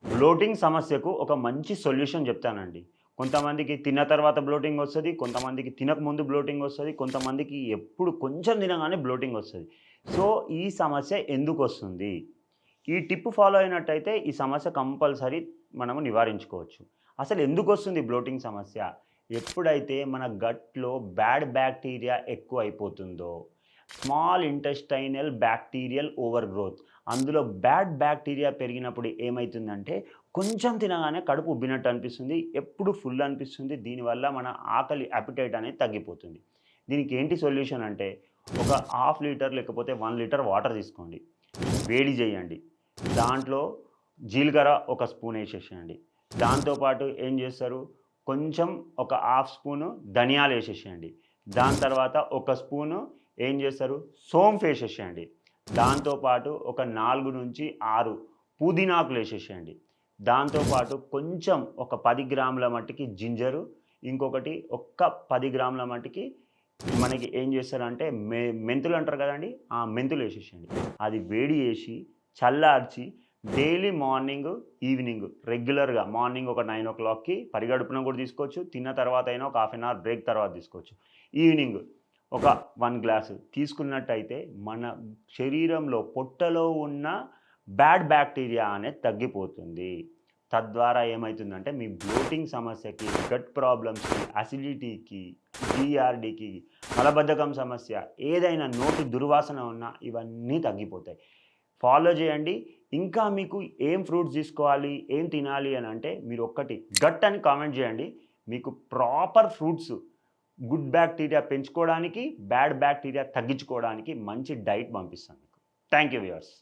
Bloating సమస్యకు ఒక మంచి సొల్యూషన్ చెప్తానండి. కొంతమందికి తిన్న తర్వాత బ్లోటింగ్ వస్తది. కొంతమందికి తినకముందు బ్లోటింగ్ వస్తది. కొంతమందికి ఎప్పుడు కొంచెం తినగానే బ్లోటింగ్ వస్తది. సో, ఈ సమస్య ఎందుకొస్తుంది? ఈ టిప్ ఫాలో అయినట్టయితే ఈ సమస్య కంపల్సరీ మనము నివారించుకోవచ్చు. అసలు ఎందుకొస్తుంది బ్లోటింగ్ సమస్య? ఎప్పుడైతే మన గట్‌లో బ్యాడ్ బ్యాక్టీరియా ఎక్కువైపోతుందో, small intestinal bacterial overgrowth, అందులో బ్యాడ్ బ్యాక్టీరియా పెరిగినప్పుడు ఏమైతుందంటే, కొంచెం తినగానే కడుపు ఉబ్బినట్టు అనిపిస్తుంది. ఎప్పుడు ఫుల్ అనిపిస్తుంది. దీనివల్ల మన ఆకలి అపెటైట్ అనేది తగ్గిపోతుంది. దీనికి ఏంటి సొల్యూషన్ అంటే, ఒక హాఫ్ లీటర్ లేకపోతే 1 లీటర్ వాటర్ తీసుకోండి. వేడి చేయండి. దాంట్లో జీలకర్ర ఒక స్పూన్ ఏసేసేయండి. దాంతో పాటు ఏం చేస్తారు, కొంచెం ఒక హాఫ్ స్పూను ధనియాలేసేసేయండి. దాని తర్వాత ఒక స్పూను ఏం చేస్తారు, సోంఫేసేసేయండి. దాంతో పాటు ఒక 4-6 పుదీనాకులేసేసేయండి. దాంతో పాటు కొంచెం ఒక 10 గ్రాముల మట్టికి జింజరు, ఇంకొకటి ఒక్క 10 గ్రాముల మట్టికి మనకి ఏం చేస్తారంటే మెంతులంటారు కదండీ! ఆ మెంతులేసేసేయండి. అది వేడి చేసి, చల్లార్చి డైలీ మార్నింగ్, ఈవినింగ్ రెగ్యులర్‌గా మార్నింగ్ ఒక 9:00కి పరిగడుపున కూడా తీసుకోవచ్చు. తిన్న తర్వాత అయినా ఒక హాఫ్ అన్ అవర్ బ్రేక్ తర్వాత తీసుకోవచ్చు. ఈవినింగ్ ఒక 1 గ్లాసు తీసుకున్నట్టయితే మన శరీరంలో పొట్టలో ఉన్న బ్యాడ్ బ్యాక్టీరియా అనేది తగ్గిపోతుంది. తద్వారా ఏమైతుందంటే మీ బ్లోటింగ్ సమస్యకి, గట్ ప్రాబ్లమ్స్‌కి, అసిడిటీకి, జీఆర్‌డీకి, మలబద్ధకం సమస్య ఏదైనా నోటి దుర్వాసన ఉన్నా ఇవన్నీ తగ్గిపోతాయి. ఫాలో చేయండి. ఇంకా మీకు ఏం ఫ్రూట్స్ తీసుకోవాలి, ఏం తినాలి అనంటే మీరొక్కటి గట్ అని కామెంట్ చేయండి. మీకు ప్రాపర్ ఫ్రూట్స్ గుడ్ బ్యాక్టీరియా పెంచుకోవడానికి, బ్యాడ్ బ్యాక్టీరియా తగ్గించుకోవడానికి మంచి డైట్ పంపిస్తాను మీకు. Thank you viewers.